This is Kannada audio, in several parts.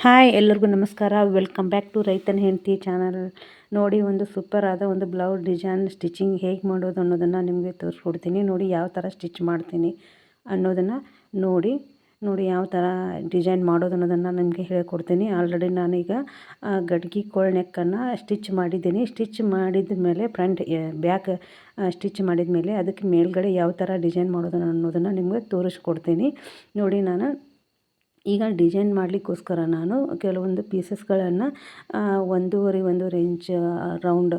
ಹಾಯ್ ಎಲ್ಲರಿಗೂ ನಮಸ್ಕಾರ. ವೆಲ್ಕಮ್ ಬ್ಯಾಕ್ ಟು ರೈತನ ಹೆಂಡತಿ ಚಾನಲ್. ನೋಡಿ, ಒಂದು ಸೂಪರ್ ಆದ ಒಂದು ಬ್ಲೌಸ್ ಡಿಸೈನ್ ಸ್ಟಿಚಿಂಗ್ ಹೇಗೆ ಮಾಡೋದು ಅನ್ನೋದನ್ನು ನಿಮಗೆ ತೋರಿಸ್ಕೊಡ್ತೀನಿ. ನೋಡಿ ಯಾವ ಥರ ಸ್ಟಿಚ್ ಮಾಡ್ತೀನಿ ಅನ್ನೋದನ್ನು ನೋಡಿ ಯಾವ ಥರ ಡಿಸೈನ್ ಮಾಡೋದು ಅನ್ನೋದನ್ನು ನಿಮಗೆ ಹೇಳ್ಕೊಡ್ತೀನಿ. ಆಲ್ರೆಡಿ ನಾನೀಗ ಗಡ್ಗೆ ಕೋಲ್ ನೆಕ್ಕನ್ನು ಸ್ಟಿಚ್ ಮಾಡಿದ್ದೀನಿ. ಸ್ಟಿಚ್ ಮಾಡಿದ ಮೇಲೆ ಫ್ರಂಟ್ ಬ್ಯಾಕ್ ಸ್ಟಿಚ್ ಮಾಡಿದ ಮೇಲೆ ಅದಕ್ಕೆ ಮೇಲ್ಗಡೆ ಯಾವ ಥರ ಡಿಸೈನ್ ಮಾಡೋದು ಅನ್ನೋದನ್ನು ನಿಮಗೆ ತೋರಿಸ್ಕೊಡ್ತೀನಿ. ನೋಡಿ, ನಾನು ಈಗ ಡಿಸೈನ್ ಮಾಡಲಿಕ್ಕೋಸ್ಕರ ನಾನು ಕೆಲವೊಂದು ಪೀಸಸ್ಗಳನ್ನು ಒಂದೂವರೆ ಇಂಚ್ ರೌಂಡ್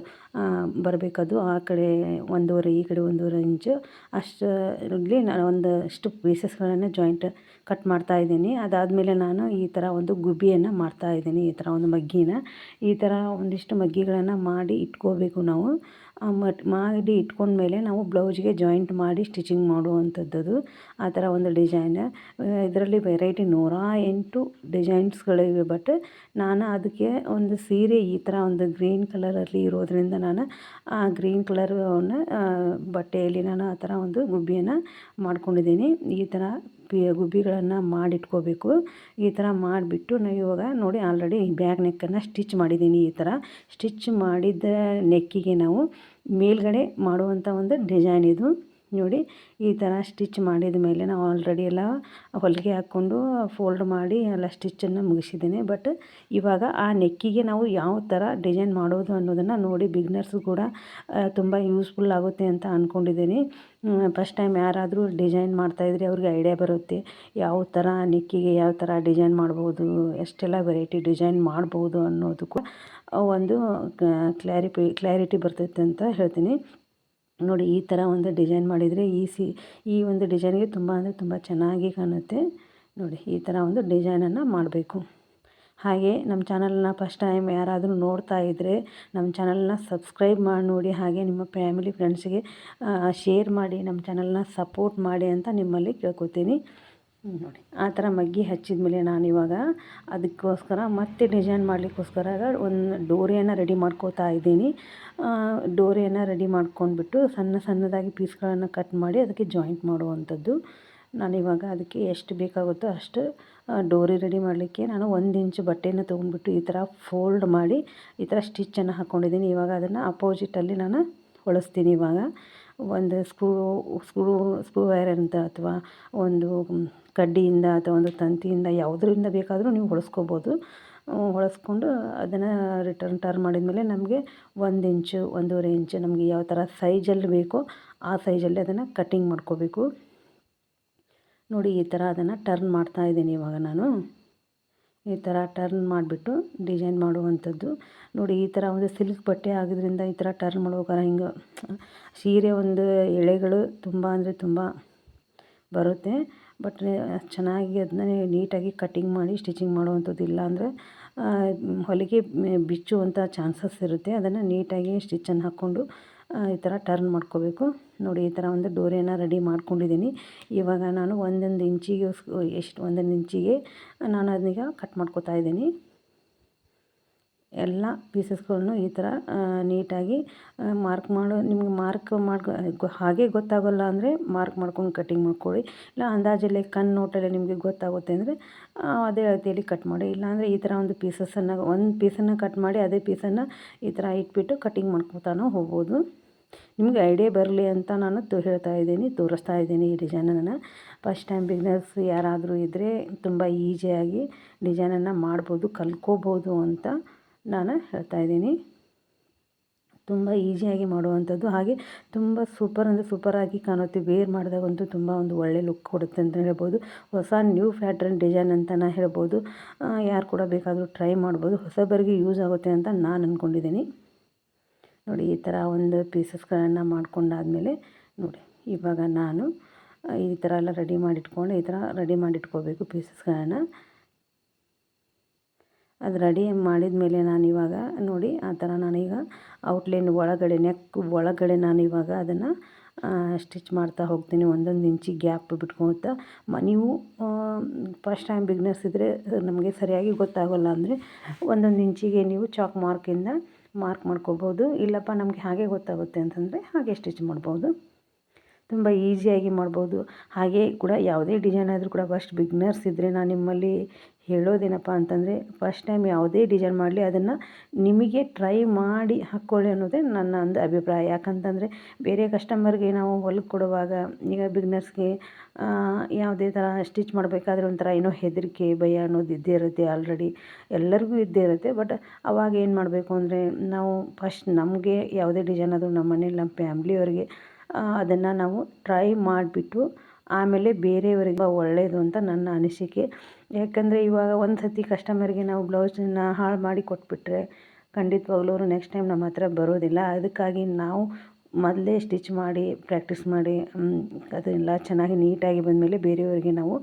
ಬರಬೇಕದು. ಆ ಕಡೆ ಒಂದೂವರೆ, ಈ ಕಡೆ ಒಂದೂವರೆ ಇಂಚು ಅಷ್ಟರಲ್ಲಿ ನಾನು ಒಂದಷ್ಟು ಪೀಸಸ್ಗಳನ್ನು ಜಾಯಿಂಟ್ ಕಟ್ ಮಾಡ್ತಾಯಿದ್ದೀನಿ. ಅದಾದಮೇಲೆ ನಾನು ಈ ಥರ ಒಂದು ಗುಬ್ಬಿಯನ್ನು ಮಾಡ್ತಾಯಿದ್ದೀನಿ. ಈ ಥರ ಒಂದು ಮಗ್ಗಿನ ಈ ಥರ ಒಂದಿಷ್ಟು ಮಗ್ಗಿಗಳನ್ನು ಮಾಡಿ ಇಟ್ಕೋಬೇಕು ನಾವು. ಮಾಡಿ ಇಟ್ಕೊಂಡ್ಮೇಲೆ ನಾವು ಬ್ಲೌಸ್ಗೆ ಜಾಯಿಂಟ್ ಮಾಡಿ ಸ್ಟಿಚಿಂಗ್ ಮಾಡುವಂಥದ್ದು. ಆ ಥರ ಒಂದು ಡಿಸೈನ್. ಇದರಲ್ಲಿ ವೆರೈಟಿ 108 ಡಿಸೈನ್ಸ್ಗಳಿವೆ. ಬಟ್ ನಾನು ಅದಕ್ಕೆ ಒಂದು ಸೀರೆ ಈ ಥರ ಒಂದು ಗ್ರೀನ್ ಕಲರಲ್ಲಿ ಇರೋದರಿಂದ ನಾನು ಆ ಗ್ರೀನ್ ಕಲರನ್ನು ಬಟ್ಟೆಯಲ್ಲಿ ನಾನು ಆ ಥರ ಒಂದು ಗುಬ್ಬಿಯನ್ನು ಮಾಡ್ಕೊಂಡಿದ್ದೀನಿ. ಈ ಥರ ಗುಬ್ಬಿಗಳನ್ನು ಮಾಡಿಟ್ಕೋಬೇಕು. ಈ ಥರ ಮಾಡಿಬಿಟ್ಟು ನಾವು ಇವಾಗ ನೋಡಿ ಆಲ್ರೆಡಿ ಬ್ಯಾಕ್ ನೆಕ್ಕನ್ನು ಸ್ಟಿಚ್ ಮಾಡಿದ್ದೀನಿ. ಈ ಥರ ಸ್ಟಿಚ್ ಮಾಡಿದ ನೆಕ್ಕಿಗೆ ನಾವು ಮೇಲ್ಗಡೆ ಮಾಡುವಂಥ ಒಂದು ಡಿಸೈನ್ ಇದು. ನೋಡಿ, ಈ ಥರ ಸ್ಟಿಚ್ ಮಾಡಿದ ಮೇಲೆ ನಾವು ಆಲ್ರೆಡಿ ಎಲ್ಲ ಹೊಲಿಗೆ ಹಾಕ್ಕೊಂಡು ಫೋಲ್ಡ್ ಮಾಡಿ ಎಲ್ಲ ಸ್ಟಿಚ್ಚನ್ನು ಮುಗಿಸಿದ್ದೇನೆ. ಬಟ್ ಇವಾಗ ಆ ನೆಕ್ಕಿಗೆ ನಾವು ಯಾವ ಥರ ಡಿಸೈನ್ ಮಾಡೋದು ಅನ್ನೋದನ್ನು ನೋಡಿ ಬಿಗ್ನರ್ಸು ಕೂಡ ತುಂಬ ಯೂಸ್ಫುಲ್ ಆಗುತ್ತೆ ಅಂತ ಅಂದ್ಕೊಂಡಿದ್ದೀನಿ. ಫಸ್ಟ್ ಟೈಮ್ ಯಾರಾದರೂ ಡಿಸೈನ್ ಮಾಡ್ತಾಯಿದ್ರೆ ಅವ್ರಿಗೆ ಐಡಿಯಾ ಬರುತ್ತೆ ಯಾವ ಥರ ನೆಕ್ಕಿಗೆ ಯಾವ ಥರ ಡಿಸೈನ್ ಮಾಡ್ಬೋದು, ಎಷ್ಟೆಲ್ಲ ವೆರೈಟಿ ಡಿಸೈನ್ ಮಾಡ್ಬೋದು ಅನ್ನೋದಕ್ಕೂ ಒಂದು ಕ್ಲಾರಿಟಿ ಬರ್ತೈತೆ ಅಂತ ಹೇಳ್ತೀನಿ. ನೋಡಿ, ಈ ಥರ ಒಂದು ಡಿಸೈನ್ ಮಾಡಿದರೆ ಈ ಒಂದು ಡಿಸೈನ್ಗೆ ತುಂಬ ಅಂದರೆ ತುಂಬ ಚೆನ್ನಾಗಿ ಕಾಣುತ್ತೆ. ನೋಡಿ, ಈ ಥರ ಒಂದು ಡಿಸೈನನ್ನು ಮಾಡಬೇಕು. ಹಾಗೆ ನಮ್ಮ ಚಾನಲ್ನ ಫಸ್ಟ್ ಟೈಮ್ ಯಾರಾದರೂ ನೋಡ್ತಾ ಇದ್ದರೆ ನಮ್ಮ ಚಾನಲ್ನ ಸಬ್ಸ್ಕ್ರೈಬ್ ಮಾಡಿ ನೋಡಿ. ಹಾಗೆ ನಿಮ್ಮ ಫ್ಯಾಮಿಲಿ ಫ್ರೆಂಡ್ಸ್ಗೆ ಶೇರ್ ಮಾಡಿ, ನಮ್ಮ ಚಾನಲ್ನ ಸಪೋರ್ಟ್ ಮಾಡಿ ಅಂತ ನಿಮ್ಮಲ್ಲಿ ಕೇಳ್ಕೊತೀನಿ. ನೋಡಿ, ಆ ಥರ ಮಗ್ಗಿ ಹಚ್ಚಿದ ಮೇಲೆ ನಾನಿವಾಗ ಅದಕ್ಕೋಸ್ಕರ ಮತ್ತೆ ಡಿಸೈನ್ ಮಾಡಲಿಕ್ಕೋಸ್ಕರ ಒಂದು ಡೋರಿಯನ್ನು ರೆಡಿ ಮಾಡ್ಕೋತಾ ಇದ್ದೀನಿ. ಡೋರಿಯನ್ನು ರೆಡಿ ಮಾಡ್ಕೊಂಡ್ಬಿಟ್ಟು ಸಣ್ಣದಾಗಿ ಪೀಸ್ಗಳನ್ನು ಕಟ್ ಮಾಡಿ ಅದಕ್ಕೆ ಜಾಯಿಂಟ್ ಮಾಡುವಂಥದ್ದು. ನಾನಿವಾಗ ಅದಕ್ಕೆ ಎಷ್ಟು ಬೇಕಾಗುತ್ತೋ ಅಷ್ಟು ಡೋರಿ ರೆಡಿ ಮಾಡಲಿಕ್ಕೆ ನಾನು 1 ಇಂಚು ಬಟ್ಟೆಯನ್ನು ತೊಗೊಂಡ್ಬಿಟ್ಟು ಈ ಥರ ಫೋಲ್ಡ್ ಮಾಡಿ ಈ ಥರ ಸ್ಟಿಚ್ಚನ್ನು ಹಾಕ್ಕೊಂಡಿದ್ದೀನಿ. ಇವಾಗ ಅದನ್ನು ಅಪೋಸಿಟಲ್ಲಿ ನಾನು ಹೊಲಿಸ್ತೀನಿ. ಇವಾಗ ಒಂದು ಸ್ಕ್ರೂ ವೈರ್ ಅಂತ ಅಥವಾ ಒಂದು ಕಡ್ಡಿಯಿಂದ ಅಥವಾ ಒಂದು ತಂತಿಯಿಂದ ಯಾವುದರಿಂದ ಬೇಕಾದರೂ ನೀವು ಹೊಲಿಸ್ಕೋಬೋದು. ಹೊಲಿಸ್ಕೊಂಡು ಅದನ್ನು ಟರ್ನ್ ಮಾಡಿದ್ಮೇಲೆ ನಮಗೆ 1 ಇಂಚು 1.5 ಇಂಚು ನಮಗೆ ಯಾವ ಥರ ಸೈಜಲ್ಲಿ ಬೇಕೋ ಆ ಸೈಜಲ್ಲಿ ಅದನ್ನು ಕಟ್ಟಿಂಗ್ ಮಾಡ್ಕೋಬೇಕು. ನೋಡಿ, ಈ ಥರ ಅದನ್ನು ಟರ್ನ್ ಮಾಡ್ತಾಯಿದ್ದೀನಿ ಇವಾಗ ನಾನು. ಈ ಥರ ಟರ್ನ್ ಮಾಡಿಬಿಟ್ಟು ಡಿಸೈನ್ ಮಾಡುವಂಥದ್ದು. ನೋಡಿ, ಈ ಥರ ಒಂದು ಸಿಲ್ಕ್ ಬಟ್ಟೆ ಆಗಿದ್ದರಿಂದ ಈ ಥರ ಟರ್ನ್ ಮಾಡ್ಬೇಕಾದ್ರೆ ಹಿಂಗೆ ಸೀರೆ ಒಂದು ಎಳೆಗಳು ತುಂಬ ಅಂದರೆ ತುಂಬ ಬರುತ್ತೆ. ಬಟ್ ಚೆನ್ನಾಗಿ ಅದನ್ನ ನೀಟಾಗಿ ಕಟ್ಟಿಂಗ್ ಮಾಡಿ ಸ್ಟಿಚಿಂಗ್ ಮಾಡುವಂಥದ್ದು. ಇಲ್ಲಾಂದರೆ ಹೊಲಿಗೆ ಬಿಚ್ಚುವಂಥ ಚಾನ್ಸಸ್ ಇರುತ್ತೆ. ಅದನ್ನು ನೀಟಾಗಿ ಸ್ಟಿಚ್ಚನ್ನು ಹಾಕ್ಕೊಂಡು ಈ ಥರ ಟರ್ನ್ ಮಾಡ್ಕೋಬೇಕು. ನೋಡಿ, ಈ ಥರ ಒಂದು ಡೋರಿಯನ್ನು ರೆಡಿ ಮಾಡ್ಕೊಂಡಿದ್ದೀನಿ. ಇವಾಗ ನಾನು 1 ಇಂಚಿಗೆ ನಾನು ಅದನ್ನೀಗ ಕಟ್ ಮಾಡ್ಕೋತಾ ಇದ್ದೀನಿ. ಎಲ್ಲ ಪೀಸಸ್ಗಳನ್ನು ಈ ಥರ ನೀಟಾಗಿ ನಿಮಗೆ ಹಾಗೆ ಗೊತ್ತಾಗೋಲ್ಲ ಅಂದರೆ ಮಾರ್ಕ್ ಮಾಡ್ಕೊಂಡು ಕಟ್ಟಿಂಗ್ ಮಾಡ್ಕೊಳ್ಳಿ. ಇಲ್ಲ ಅಂದಾಜಲ್ಲಿ ನೋಟಲ್ಲಿ ನಿಮಗೆ ಗೊತ್ತಾಗುತ್ತೆ ಅಂದರೆ ಅದೇ ಅಳತೆಯಲ್ಲಿ ಕಟ್ ಮಾಡಿ. ಇಲ್ಲಾಂದರೆ ಈ ಥರ ಒಂದು ಪೀಸನ್ನು ಕಟ್ ಮಾಡಿ ಅದೇ ಪೀಸನ್ನು ಈ ಥರ ಇಟ್ಬಿಟ್ಟು ಕಟ್ಟಿಂಗ್ ಮಾಡ್ಕೊತಾನೂ ಹೋಗ್ಬೋದು. ನಿಮಗೆ ಐಡಿಯಾ ಬರಲಿ ಅಂತ ನಾನು ತೋರಿಸ್ತಾ ಇದ್ದೀನಿ ಈ ಡಿಸೈನನ್ನು. ಫಸ್ಟ್ ಟೈಮ್ ಬಿಗ್ನರ್ಸ್ ಯಾರಾದರೂ ಇದ್ದರೆ ತುಂಬ ಈಸಿಯಾಗಿ ಡಿಸೈನನ್ನು ಮಾಡ್ಬೋದು, ಕಲ್ತ್ಕೋಬೋದು ಅಂತ ನಾನು ಹೇಳ್ತಾಯಿದ್ದೀನಿ. ತುಂಬ ಈಸಿಯಾಗಿ ಮಾಡುವಂಥದ್ದು. ಹಾಗೆ ತುಂಬ ಸೂಪರಾಗಿ ಕಾಣುತ್ತೆ. ವೇರ್ ಮಾಡಿದಾಗಂತೂ ತುಂಬ ಒಂದು ಒಳ್ಳೆ ಲುಕ್ ಕೊಡುತ್ತೆ ಅಂತ ಹೇಳ್ಬೋದು. ಹೊಸ ನ್ಯೂ ಪ್ಯಾಟ್ರನ್ ಡಿಸೈನ್ ಅಂತಲೇ ಹೇಳ್ಬೋದು. ಯಾರು ಕೂಡ ಬೇಕಾದರೂ ಟ್ರೈ ಮಾಡ್ಬೋದು. ಹೊಸಬರಿಗೆ ಯೂಸ್ ಆಗುತ್ತೆ ಅಂತ ನಾನು ಅಂದ್ಕೊಂಡಿದ್ದೀನಿ. ನೋಡಿ, ಈ ಥರ ಒಂದು ಪೀಸಸ್ಗಳನ್ನು ಮಾಡ್ಕೊಂಡಾದಮೇಲೆ ನೋಡಿ, ಇವಾಗ ನಾನು ಈ ಥರ ಎಲ್ಲ ರೆಡಿ ಮಾಡಿಟ್ಕೋಬೇಕು ಪೀಸಸ್ಗಳನ್ನು. ಅದು ರೆಡಿ ಮಾಡಿದ ಮೇಲೆ ನಾನಿವಾಗ ನೋಡಿ ಆ ಥರ ನಾನೀಗ ಔಟ್ಲೈನ್ ನೆಕ್ ಒಳಗಡೆ ನಾನಿವಾಗ ಅದನ್ನು ಸ್ಟಿಚ್ ಮಾಡ್ತಾ ಹೋಗ್ತೀನಿ. 1 ಇಂಚಿಗೆ ಗ್ಯಾಪ್ ಬಿಟ್ಕೊಳ್ತಾ. ನೀವು ಫಸ್ಟ್ ಟೈಮ್ ಬಿಗ್ನರ್ಸ್ ಇದ್ದರೆ ನಮಗೆ ಸರಿಯಾಗಿ ಗೊತ್ತಾಗೋಲ್ಲ ಅಂದರೆ 1 ಇಂಚಿಗೆ ನೀವು ಚಾಕ್ ಮಾರ್ಕಿಂದ ಮಾರ್ಕ್ ಮಾಡ್ಕೋಬೋದು. ಇಲ್ಲಪ್ಪ ನಮಗೆ ಹಾಗೆ ಗೊತ್ತಾಗುತ್ತೆ ಅಂತಂದರೆ ಹಾಗೆ ಸ್ಟಿಚ್ ಮಾಡ್ಬೋದು. ತುಂಬ ಈಸಿಯಾಗಿ ಮಾಡ್ಬೋದು. ಹಾಗೆ ಕೂಡ ಯಾವುದೇ ಡಿಸೈನ್ ಆದರೂ ಕೂಡ ಫಸ್ಟ್ ಬಿಗ್ನರ್ಸ್ ಇದ್ದರೆ ನಾನು ನಿಮ್ಮಲ್ಲಿ ಹೇಳೋದೇನಪ್ಪ ಅಂತಂದರೆ ಫಸ್ಟ್ ಟೈಮ್ ಯಾವುದೇ ಡಿಸೈನ್ ಮಾಡಲಿ ಅದನ್ನು ನಿಮಗೆ ಟ್ರೈ ಮಾಡಿ ಹಾಕ್ಕೊಳ್ಳಿ ಅನ್ನೋದೇ ನನ್ನ ಒಂದು ಅಭಿಪ್ರಾಯ. ಯಾಕಂತಂದರೆ ಬೇರೆ ಕಸ್ಟಮರ್ಗೆ ನಾವು ಹೊಲಿಗೆ ಕೊಡುವಾಗ ಈಗ ಬಿಗ್ನರ್ಸ್ಗೆ ಯಾವುದೇ ಥರ ಸ್ಟಿಚ್ ಮಾಡಬೇಕಾದ್ರೆ ಒಂಥರ ಏನೋ ಹೆದರಿಕೆ ಭಯ ಅನ್ನೋದು ಇದ್ದೇ ಇರುತ್ತೆ. ಆಲ್ರೆಡಿ ಎಲ್ಲರಿಗೂ ಇದ್ದೇ ಇರುತ್ತೆ. ಬಟ್ ಅವಾಗ ಏನು ಮಾಡಬೇಕು ಅಂದರೆ ನಾವು ಫಸ್ಟ್ ನಮಗೆ ಯಾವುದೇ ಡಿಸೈನ್ ಆದರೂ ನಮ್ಮ ಮನೇಲಿ ನಮ್ಮ ಫ್ಯಾಮ್ಲಿಯವ್ರಿಗೆ ಅದನ್ನು ನಾವು ಟ್ರೈ ಮಾಡಿಬಿಟ್ಟು ಆಮೇಲೆ ಬೇರೆಯವರಿಗೆ ಒಳ್ಳೆಯದು ಅಂತ ನನ್ನ ಅನಿಸಿಕೆ. ಯಾಕಂದರೆ ಇವಾಗ ಒಂದು ಸತಿ ಕಸ್ಟಮರ್ಗೆ ನಾವು ಬ್ಲೌಸನ್ನು ಹಾಳು ಮಾಡಿ ಕೊಟ್ಬಿಟ್ರೆ ಖಂಡಿತವಾಗ್ಲೂ ಅವರು ನೆಕ್ಸ್ಟ್ ಟೈಮ್ ನಮ್ಮ ಹತ್ರ ಬರೋದಿಲ್ಲ. ಅದಕ್ಕಾಗಿ ನಾವು ಮೊದಲೇ ಸ್ಟಿಚ್ ಮಾಡಿ ಪ್ರಾಕ್ಟೀಸ್ ಮಾಡಿ ಅದೆಲ್ಲ ಚೆನ್ನಾಗಿ ನೀಟಾಗಿ ಬಂದಮೇಲೆ ಬೇರೆಯವರಿಗೆ ನಾವು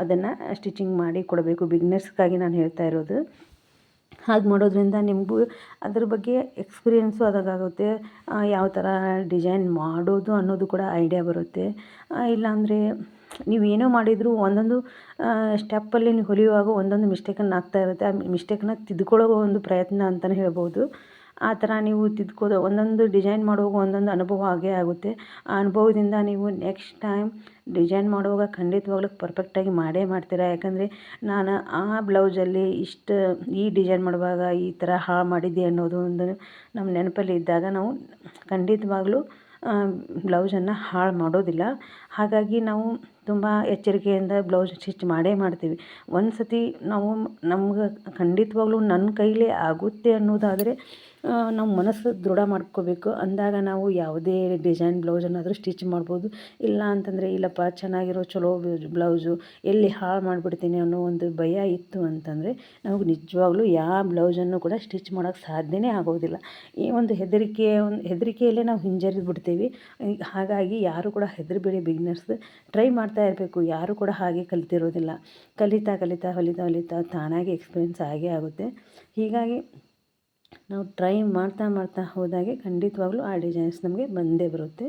ಅದನ್ನು ಸ್ಟಿಚಿಂಗ್ ಮಾಡಿ ಕೊಡಬೇಕು. ಬಿಗ್ನರ್ಸ್ಗಾಗಿ ನಾನು ಹೇಳ್ತಾ ಇರೋದು. ಹಾಗೆ ಮಾಡೋದ್ರಿಂದ ನಿಮಗೂ ಅದ್ರ ಬಗ್ಗೆ ಎಕ್ಸ್ಪೀರಿಯೆನ್ಸು ಆದಾಗುತ್ತೆ. ಯಾವ ಥರ ಡಿಸೈನ್ ಮಾಡೋದು ಅನ್ನೋದು ಕೂಡ ಐಡಿಯಾ ಬರುತ್ತೆ. ಇಲ್ಲಾಂದರೆ ನೀವೇನೋ ಮಾಡಿದರೂ ಒಂದೊಂದು ಸ್ಟೆಪ್ಪಲ್ಲಿ ನೀವು ಹೊಲಿಯುವಾಗ ಒಂದೊಂದು ಮಿಸ್ಟೇಕನ್ನು ಆಗ್ತಾ ಇರುತ್ತೆ. ಆ ಮಿಸ್ಟೇಕನ್ನ ತಿದ್ಕೊಳ್ಳೋ ಒಂದು ಪ್ರಯತ್ನ ಅಂತಲೇ ಹೇಳ್ಬೋದು. ಆ ಥರ ನೀವು ತಿದ್ಕೋದು ಒಂದೊಂದು ಡಿಸೈನ್ ಮಾಡುವಾಗ ಒಂದೊಂದು ಅನುಭವ ಆಗೇ ಆಗುತ್ತೆ. ಆ ಅನುಭವದಿಂದ ನೀವು ನೆಕ್ಸ್ಟ್ ಟೈಮ್ ಡಿಸೈನ್ ಮಾಡುವಾಗ ಖಂಡಿತವಾಗ್ಲೂ ಪರ್ಫೆಕ್ಟಾಗಿ ಮಾಡೇ ಮಾಡ್ತೀರಾ. ಯಾಕಂದರೆ ನಾನು ಆ ಬ್ಲೌಸಲ್ಲಿ ಈ ಡಿಸೈನ್ ಮಾಡುವಾಗ ಈ ಥರ ಹಾಳು ಮಾಡಿದ್ದೆ ಅನ್ನೋದು ಒಂದು ನಮ್ಮ ನೆನಪಲ್ಲಿ ಇದ್ದಾಗ ನಾವು ಖಂಡಿತವಾಗ್ಲೂ ಬ್ಲೌಸನ್ನು ಹಾಳು ಮಾಡೋದಿಲ್ಲ. ಹಾಗಾಗಿ ನಾವು ತುಂಬ ಎಚ್ಚರಿಕೆಯಿಂದ ಬ್ಲೌಸ್ ಸ್ಟಿಚ್ ಮಾಡೇ ಮಾಡ್ತೀವಿ. ಒಂದು ಸತಿ ನಾವು ನಮ್ಗೆ ಖಂಡಿತವಾಗ್ಲೂ ನನ್ನ ಕೈಲೇ ಆಗುತ್ತೆ ಅನ್ನೋದಾದರೆ ನಾವು ಮನಸ್ಸು ದೃಢ ಮಾಡ್ಕೋಬೇಕು. ಅಂದಾಗ ನಾವು ಯಾವುದೇ ಡಿಸೈನ್ ಬ್ಲೌಸನ್ನಾದರೂ ಸ್ಟಿಚ್ ಮಾಡ್ಬೋದು. ಇಲ್ಲ ಅಂತಂದರೆ ಇಲ್ಲಪ್ಪ ಚೆನ್ನಾಗಿರೋ ಚಲೋ ಬ್ಲೌಸು ಎಲ್ಲಿ ಹಾಳು ಮಾಡಿಬಿಡ್ತೀನಿ ಅನ್ನೋ ಒಂದು ಭಯ ಇತ್ತು ಅಂತಂದರೆ ನಾವು ನಿಜವಾಗ್ಲೂ ಯಾವ ಬ್ಲೌಸನ್ನು ಕೂಡ ಸ್ಟಿಚ್ ಮಾಡೋಕ್ಕೆ ಸಾಧ್ಯನೇ ಆಗೋದಿಲ್ಲ. ಈ ಒಂದು ಹೆದರಿಕೆಯಲ್ಲೇ ನಾವು ಹಿಂಜರಿದು ಬಿಡ್ತೀವಿ. ಹಾಗಾಗಿ ಯಾರು ಕೂಡ ಹೆದರಬೇಡಿ ಬಿಗ್ನರ್ಸ್. ಟ್ರೈ ಮಾಡ್ತಾ ಇರಬೇಕು. ಯಾರು ಕೂಡ ಹಾಗೆ ಕಲಿತಿರೋದಿಲ್ಲ. ಕಲಿತಾ ಕಲಿತಾ ಹೊಲಿತಾ ಹೊಲಿತಾ ತಾನಾಗಿ ಎಕ್ಸ್ಪೀರಿಯೆನ್ಸ್ ಆಗೇ ಆಗುತ್ತೆ. ಹೀಗಾಗಿ ನಾವು ಟ್ರೈ ಮಾಡ್ತಾ ಹೋದಾಗೆ ಖಂಡಿತವಾಗ್ಲೂ ಆ ಡಿಸೈನ್ಸ್ ನಮಗೆ ಬಂದೇ ಬರುತ್ತೆ.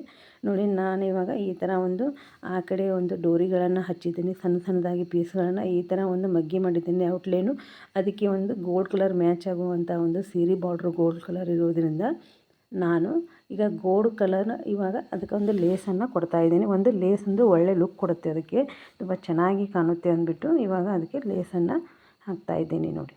ನೋಡಿ ನಾನಿವಾಗ ಈ ಥರ ಒಂದು ಆ ಕಡೆ ಒಂದು ಡೋರಿಗಳನ್ನು ಹಚ್ಚಿದ್ದೀನಿ. ಸಣ್ಣ ಸಣ್ಣದಾಗಿ ಪೀಸ್ಗಳನ್ನು ಈ ಥರ ಒಂದು ಮಗ್ಗಿ ಮಾಡಿದ್ದೀನಿ ಔಟ್ಲೈನು. ಅದಕ್ಕೆ ಒಂದು ಗೋಲ್ಡ್ ಕಲರ್ ಮ್ಯಾಚ್ ಆಗುವಂಥ ಒಂದು ಸೀರೆ ಬಾರ್ಡ್ರು ಗೋಲ್ಡ್ ಕಲರ್ ಇರೋದರಿಂದ ನಾನು ಈಗ ಗೋಲ್ಡ್ ಕಲರ್ ಇವಾಗ ಅದಕ್ಕೆ ಒಂದು ಲೇಸನ್ನು ಕೊಡ್ತಾಯಿದ್ದೀನಿ. ಒಂದು ಲೇಸ್ ಒಂದು ಒಳ್ಳೆ ಲುಕ್ ಕೊಡುತ್ತೆ. ಅದಕ್ಕೆ ತುಂಬ ಚೆನ್ನಾಗಿ ಕಾಣುತ್ತೆ ಅಂದ್ಬಿಟ್ಟು ಇವಾಗ ಅದಕ್ಕೆ ಲೇಸನ್ನು ಹಾಕ್ತಾಯಿದ್ದೀನಿ ನೋಡಿ.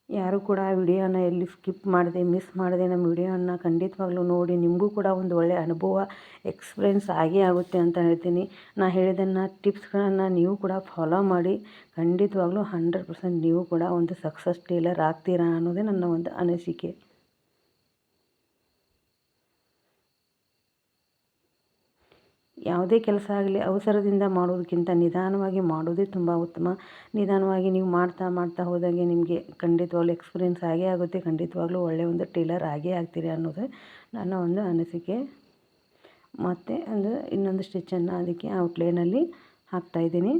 ಯಾರು ಕೂಡ ವಿಡಿಯೋನ ಎಲ್ಲಿ ಸ್ಕಿಪ್ ಮಾಡದೆ ಮಿಸ್ ಮಾಡದೆ ನಮ್ಮ ವಿಡಿಯೋನ ಖಂಡಿತವಾಗ್ಲೂ ನೋಡಿ. ನಿಮಗೂ ಕೂಡ ಒಂದು ಒಳ್ಳೆಯ ಅನುಭವ ಎಕ್ಸ್ಪೀರಿಯೆನ್ಸ್ ಆಗೇ ಆಗುತ್ತೆ ಅಂತ ಹೇಳ್ತೀನಿ. ನಾನು ಹೇಳಿದ್ದನ್ನು ಟಿಪ್ಸ್ಗಳನ್ನು ನೀವು ಕೂಡ ಫಾಲೋ ಮಾಡಿ ಖಂಡಿತವಾಗ್ಲೂ 100% ನೀವು ಕೂಡ ಒಂದು ಸಕ್ಸಸ್ ಟೇಲರ್ ಆಗ್ತೀರಾ ಅನ್ನೋದೇ ನನ್ನ ಒಂದು ಅನಿಸಿಕೆ. ಯಾವುದೇ ಕೆಲಸ ಆಗಲಿ ಅವಸರದಿಂದ ಮಾಡೋದಕ್ಕಿಂತ ನಿಧಾನವಾಗಿ ಮಾಡೋದೇ ತುಂಬ ಉತ್ತಮ. ನಿಧಾನವಾಗಿ ನೀವು ಮಾಡ್ತಾ ಹೋದಾಗೆ ನಿಮಗೆ ಖಂಡಿತವಾಗ್ಲೂ ಎಕ್ಸ್ಪೀರಿಯೆನ್ಸ್ ಆಗೇ ಆಗುತ್ತೆ. ಖಂಡಿತವಾಗ್ಲೂ ಒಳ್ಳೆಯ ಒಂದು ಟೇಲರ್ ಆಗೇ ಆಗ್ತೀರಿ ಅನ್ನೋದು ನನ್ನ ಒಂದು ಅನಿಸಿಕೆ. ಮತ್ತು ಇನ್ನೊಂದು ಸ್ಟಿಚ್ಚನ್ನು ಅದಕ್ಕೆ ಔಟ್ಲೈನಲ್ಲಿ ಹಾಕ್ತಾಯಿದ್ದೀನಿ.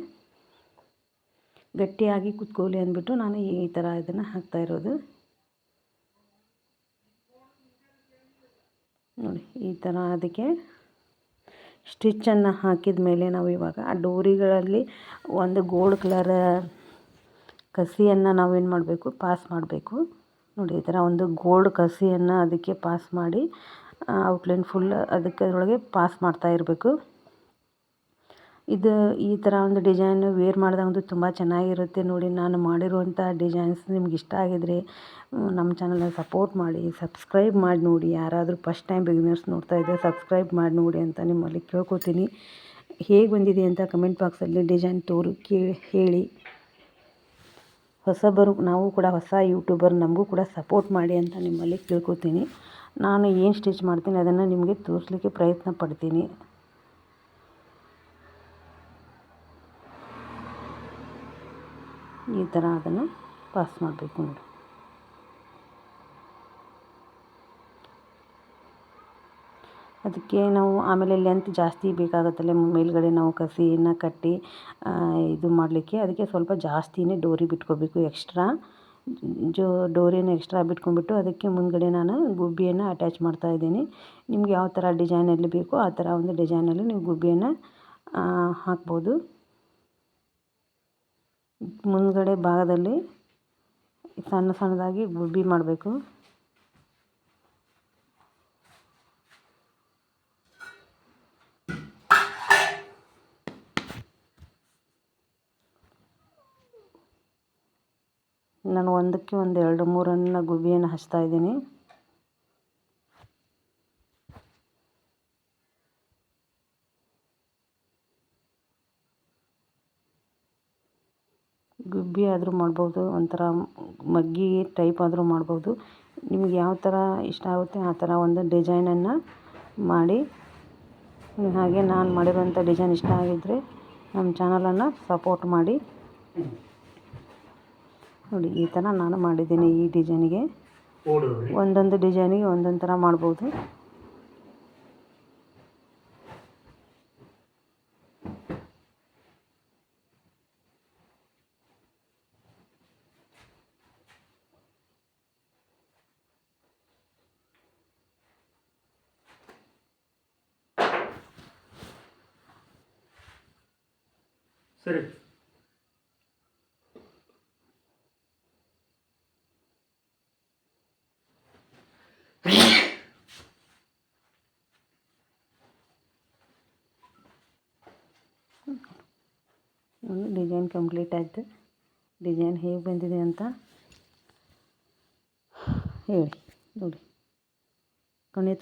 ಗಟ್ಟಿಯಾಗಿ ಕುತ್ಕೊಳ್ಳಿ ಅಂದ್ಬಿಟ್ಟು ನಾನು ಈ ಥರ ಇದನ್ನು ಹಾಕ್ತಾಯಿರೋದು ನೋಡಿ. ಈ ಥರ ಅದಕ್ಕೆ ಸ್ಟಿಚ್ಚನ್ನು ಹಾಕಿದ ಮೇಲೆ ನಾವು ಇವಾಗ ಆ ಡೋರಿಗಳಲ್ಲಿ ಒಂದು ಗೋಲ್ಡ್ ಕಲರ್ ಕಸಿಯನ್ನು ನಾವೇನು ಮಾಡಬೇಕು ಪಾಸ್ ಮಾಡಬೇಕು ನೋಡಿ. ಈ ಥರ ಒಂದು ಗೋಲ್ಡ್ ಕಸಿಯನ್ನು ಅದಕ್ಕೆ ಪಾಸ್ ಮಾಡಿ ಔಟ್ಲೈನ್ ಫುಲ್ ಅದಕ್ಕೆ ಅದರೊಳಗೆ ಪಾಸ್ ಮಾಡ್ತಾ ಇರಬೇಕು. ಇದು ಈ ಥರ ಒಂದು ಡಿಸೈನ್ ವೇರ್ ಮಾಡಿದಾಗ ಒಂದು ತುಂಬ ಚೆನ್ನಾಗಿರುತ್ತೆ ನೋಡಿ. ನಾನು ಮಾಡಿರುವಂಥ ಡಿಸೈನ್ಸ್ ನಿಮ್ಗೆ ಇಷ್ಟ ಆಗಿದರೆ ನಮ್ಮ ಚಾನಲ್ನ ಸಪೋರ್ಟ್ ಮಾಡಿ, ಸಬ್ಸ್ಕ್ರೈಬ್ ಮಾಡಿ ನೋಡಿ. ಯಾರಾದರೂ ಫಸ್ಟ್ ಟೈಮ್ ಬಿಗಿನರ್ಸ್ ನೋಡ್ತಾ ಇದ್ದರೆ ಸಬ್ಸ್ಕ್ರೈಬ್ ಮಾಡಿ ನೋಡಿ ಅಂತ ನಿಮ್ಮಲ್ಲಿ ಕೇಳ್ಕೊತೀನಿ. ಹೇಗೆ ಬಂದಿದೆ ಅಂತ ಕಮೆಂಟ್ ಬಾಕ್ಸಲ್ಲಿ ಡಿಸೈನ್ ಹೇಳಿ. ನಾವು ಕೂಡ ಹೊಸ ಯೂಟ್ಯೂಬರ್, ನಮಗೂ ಕೂಡ ಸಪೋರ್ಟ್ ಮಾಡಿ ಅಂತ ನಿಮ್ಮಲ್ಲಿ ಕೇಳ್ಕೊತೀನಿ. ನಾನು ಏನು ಸ್ಟಿಚ್ ಮಾಡ್ತೀನಿ ಅದನ್ನು ನಿಮಗೆ ತೋರಿಸ್ಲಿಕ್ಕೆ ಪ್ರಯತ್ನ ಪಡ್ತೀನಿ. ಈ ಥರ ಅದನ್ನು ಪಾಸ್ ಮಾಡಬೇಕು ನೋಡಿ. ಅದಕ್ಕೆ ನಾವು ಆಮೇಲೆ ಲೆಂತ್ ಜಾಸ್ತಿ ಬೇಕಾಗುತ್ತಲ್ಲ ಮೇಲ್ಗಡೆ ನಾವು ಕಸಿಯನ್ನು ಕಟ್ಟಿ ಇದು ಮಾಡಲಿಕ್ಕೆ. ಅದಕ್ಕೆ ಸ್ವಲ್ಪ ಜಾಸ್ತಿನೇ ಡೋರಿ ಬಿಟ್ಕೋಬೇಕು. ಡೋರಿನ ಎಕ್ಸ್ಟ್ರಾ ಬಿಟ್ಕೊಂಡ್ಬಿಟ್ಟು ಅದಕ್ಕೆ ಮುಂದ್ಗಡೆ ನಾನು ಗುಬ್ಬಿಯನ್ನು ಅಟ್ಯಾಚ್ ಮಾಡ್ತಾಯಿದ್ದೀನಿ. ನಿಮ್ಗೆ ಯಾವ ಥರ ಡಿಸೈನಲ್ಲಿ ಬೇಕೋ ಆ ಥರ ಒಂದು ಡಿಸೈನಲ್ಲಿ ನೀವು ಗುಬ್ಬಿಯನ್ನು ಹಾಕ್ಬೋದು. ಮುಂದ್ಗಡೆ ಭಾಗದಲ್ಲಿ ಸಣ್ಣದಾಗಿ ಗುಬ್ಬಿ ಮಾಡಬೇಕು. ನಾನು ಒಂದಕ್ಕೆ ಒಂದು 2-3 ಗುಬ್ಬಿಯನ್ನು ಹಚ್ತಾ ಇದ್ದೀನಿ. ಗುಬ್ಬಿ ಆದರೂ ಮಾಡ್ಬೋದು, ಒಂಥರ ಮಗ್ಗಿ ಟೈಪ್ ಆದರೂ ಮಾಡ್ಬೋದು. ನಿಮಗೆ ಯಾವ ಥರ ಇಷ್ಟ ಆಗುತ್ತೆ ಆ ಥರ ಒಂದು ಡಿಸೈನನ್ನು ಮಾಡಿ. ಹಾಗೆ ನಾನು ಮಾಡಿರೋಂಥ ಡಿಸೈನ್ ಇಷ್ಟ ಆಗಿದ್ದರೆ ನಮ್ಮ ಚಾನಲನ್ನು ಸಪೋರ್ಟ್ ಮಾಡಿ. ನೋಡಿ ಈ ಥರ ನಾನು ಮಾಡಿದ್ದೀನಿ. ಈ ಡಿಸೈನಿಗೆ ಒಂದೊಂದು ಡಿಸೈನಿಗೆ ಒಂದೊಂದು ಥರ ಮಾಡ್ಬೋದು. ಸರಿ. ಒಂದು ಡಿಸೈನ್ ಕಂಪ್ಲೀಟ್ ಆಯಿತು. ಡಿಸೈನ್ ಹೇಗೆ ಬಂದಿದೆ ಅಂತ ಹೇಳಿ. ನೋಡಿ ಕೊನೆ